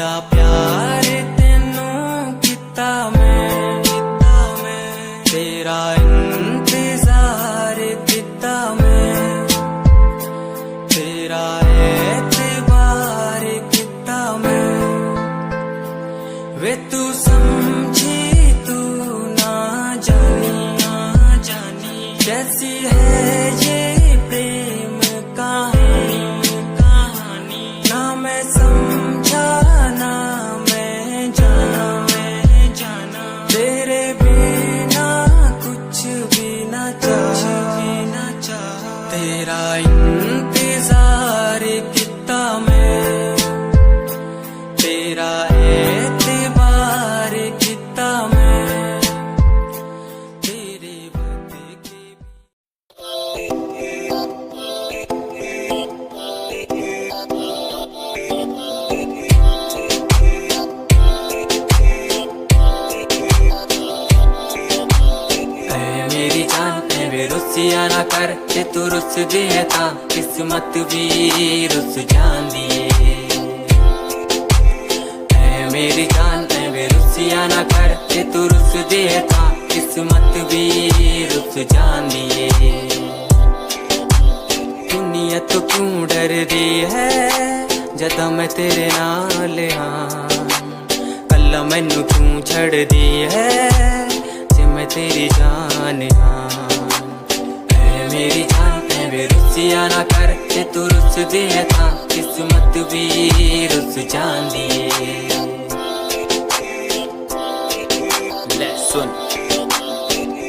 जिदा प्यार तेनू किता मैं तेरा इंतजार किता मैं तेरा एतबार किता मैं वे तू समझी तू ना जानी कैसी है ये प्रेम कहानी ना मैं समझा ना मैं जाना तेरे बिना कुछ भी ना चाह तेरा इंतजार किता मैं तेरा एतबार किता मैं तेरे बदले मेरी जान वे रुसिया ना कर जे तू रुस दिए ता किस्मत भी रुस जांदी ऐ मेरी जान वे रुसिया ना कर जे तू रुस दिए ता किस्मत भी रुस जांदी दुनिया तो क्यों डर दी है जदा मैं तेरे नाल हाँ कल्ला मैनू क्यों छड़ दी है मैं तेरी जान हाँ ऐ मेरी जान वे रुसिया ना कर जे तू रुस दिए था किस्मत भी रुस जांदी ले सुन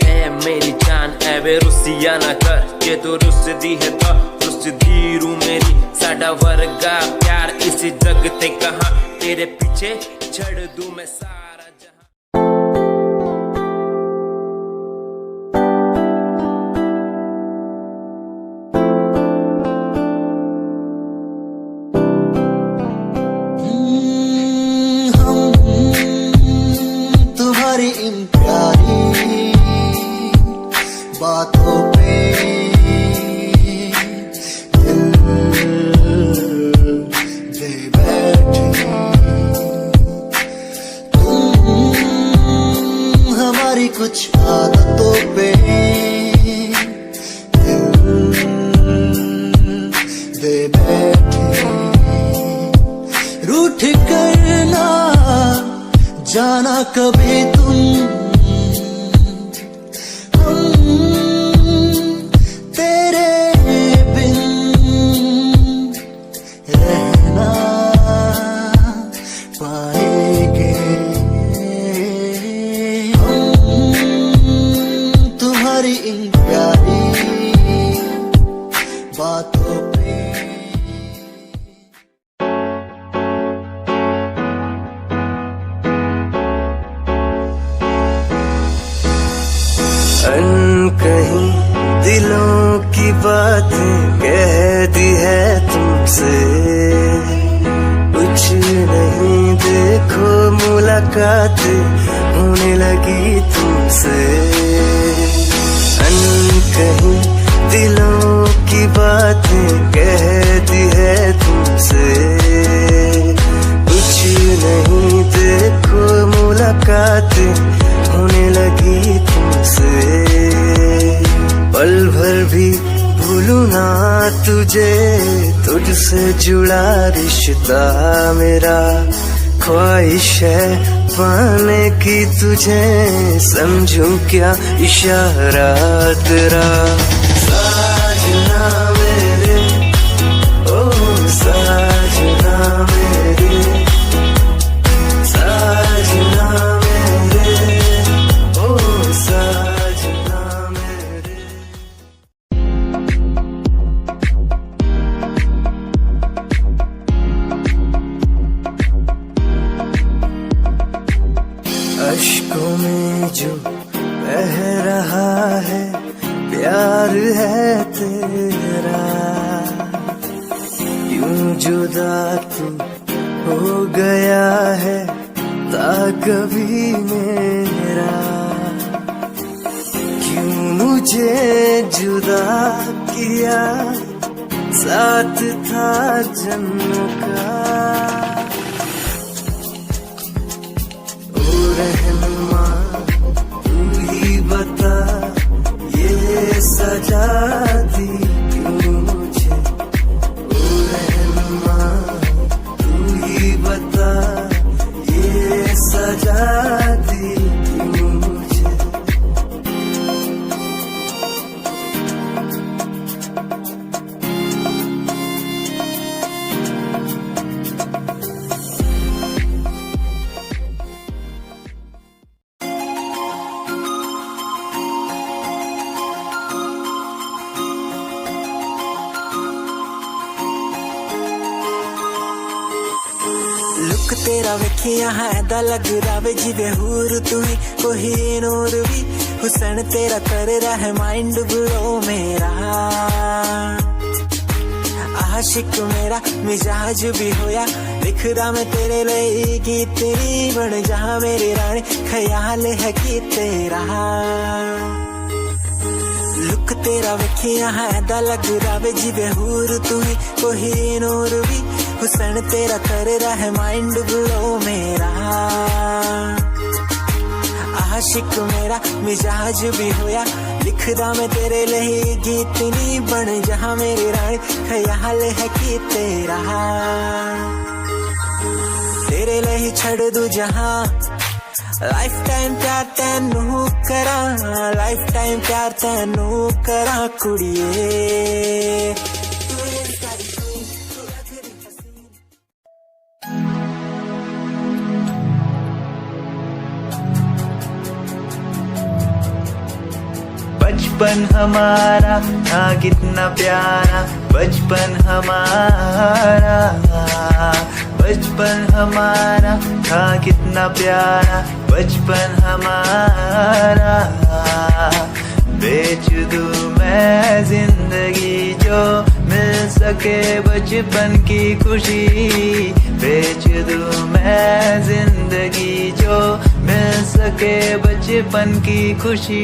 ऐ मेरी जान ऐ वे रुसिया ना कर जे तू रुस दी है तो रुस दी रू मेरी साडा वर्गा प्यार इस जग ते कहां तेरे पीछे छड़ दूं मैं सारा इन प्यारी बातों पे दिल दे बैठे तुम हमारी कुछ आदतों पे दिल दे बैठे रूठ करना जाना कभी तुम तेरे बिन रहना पाएंगे तुम्हारी इन प्यारी बातों पे कहीं दिलों की बातें कह दी है तुमसे कुछ नहीं देखो मुलाकात होने लगी तुमसे कहीं दिलों की बातें कह दी है तुमसे कुछ नहीं देखो मुलाकात होने लगी तुमसे पल भर भी भूलूं ना तुझे तुझसे जुड़ा रिश्ता मेरा ख्वाहिश है पाने की तुझे समझूं क्या इशारा तेरा साजना मेरे ओ साजना मेरे साजना मेरे ओ साजना मेरे अश्कों में जो बह रहा है प्यार है तेरा यूं जुदा तू हो गया है ता कभी मेरा क्यों मुझे जुदा किया साथ था जन्म का बता ये सजा दी मुझे। लुक तेरा वेखिया है दा लग रहा जिवे हूर तू ही कोई नूर भी हुसन तेरा कर रहा है माइंड ब्लो मेरा आशिक मेरा मिजाज भी होया लिख रहा मैं तेरे लिए गीत तेरी बन जा मेरी रानी ख्याल है कि तेरा लुक तेरा वेखिया है दा लग रहा जिवे हूर तू ही कोई नूर भी हुसन तेरा कर रहा है माइंड ब्लो मेरा आशिक मेरा मिजाज भी होया लिख रहा मैं तेरे लिए गीत नी बन जहाँ मेरी रानी ख्याल है कि तेरे लिए छड़ दू जहाँ लाइफ टाइम प्यार तेनू करा लाइफ टाइम प्यार तेनू करा कुड़िए। बचपन हमारा था कितना प्यारा बचपन हमारा बचपन हमारा था कितना प्यारा बचपन हमारा बेच दूं मैं जिंदगी जो मिल सके बचपन की खुशी बेच दूं मैं जिंदगी जो मिल सके बचपन की खुशी।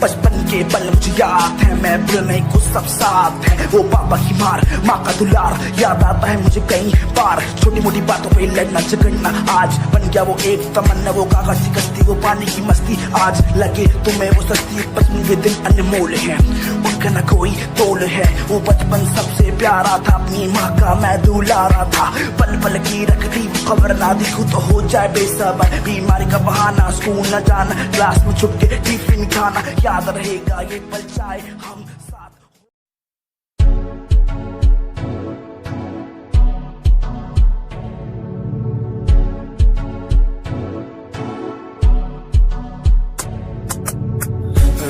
बचपन के पल मुझे याद है मैं भूल नहीं कुछ सब साथ है वो पापा की मार माँ का दुलार याद आता है मुझे कई बार छोटी मोटी बातों पे लड़ना झगड़ना आज बन गया वो एक तमन्ना वो कागज की कश्ती वो पानी की मस्ती आज लगे तुम्हें वो सस्ती बचपन के दिन अनमोल है उनका न कोई तोल है वो बचपन सबसे प्यारा था अपनी माँ का मैं दुलारा था पल पल की रखती खबर ना दिखूं तो हो जाए बेसबर बीमारी का बहाना स्कूल न जाना क्लास में छुप के टिफिन खाना याद रहेगा ये पल चाहे हम साथ।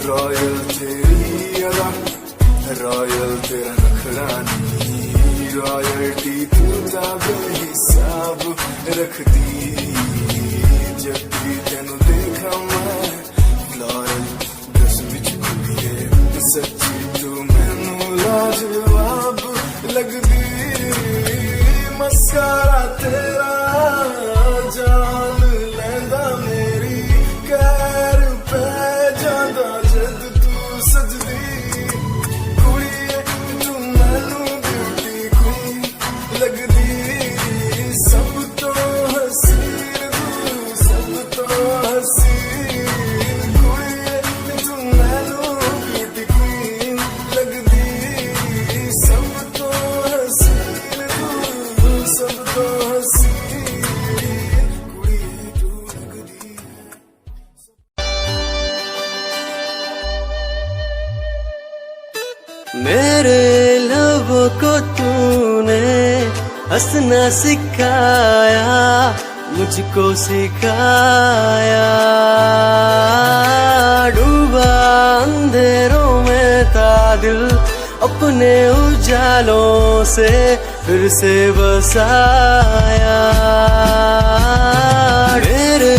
रॉयल तेरी अदा रॉयल तेरा नखरानी रॉयल्टी तुझा बेहिसाब रख दी जब भी तेनू देखा मैं फ्लोरल ड्रेस विच खुलिए सच्ची तू मैनू लाजवाब लगदी मस्कारा तेरा जान लैंदा मेरी कैर पे जांदा जद तू सजदी कुड़िए तू मैनू ब्यूटी क्वीन लगदी सब तो हसीन तू सब तो हसीन कुड़िए तू मैनू ब्यूटी क्वीन लगदी सब तो हसीन तू सब तो हसीन कुड़िए तू लगदी मेरे लबों को तूने हंसना सिखाया मुझको सिखाया डूबा अंधेरों में था दिल अपने उजालों से फिर से बसाया मेरे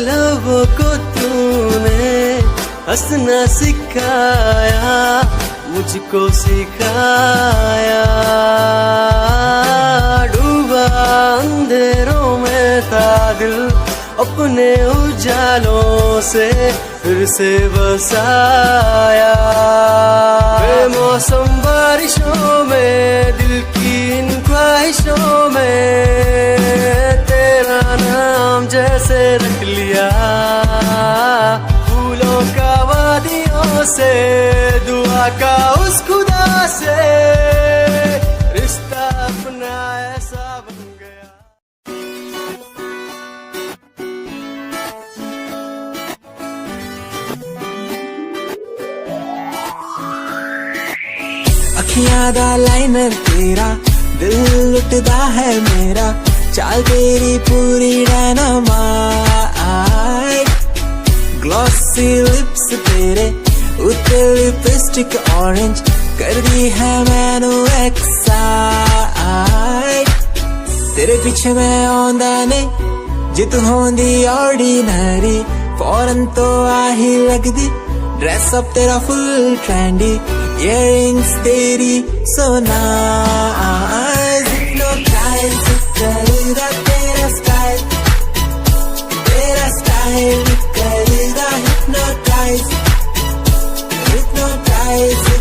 लबों को तूने हंसना सिखाया मुझको सिखाया डूबा अंधेरों में था दिल अपने उजालों से फिर से बसाया बेमौसम बारिशों में दिल की इन ख्वाहिशों में तेरा नाम जैसे रख लिया फूलों का वादियों से दुआ का उस खुदा से रिश्ता अपना ऐसा बन गया। अखियां दा लाइनर तेरा दिल लुटदा है मेरा चाल तेरी पूरी डायनामाइट ग्लॉसी लिप्स तेरे उत्ते लिपस्टिक ऑरेंज कर दी है मैनू एक्साइट तेरे पीछे मैं आंदा नहीं जे तू होंदी ऑर्डिनरी फौरन तो आ ही लगदी ड्रेस अप तेरा फुल ट्रेंडी इयररिंग्स तेरी so nice hypnotize करेगा तेरा स्टाइल करेगा hypnotize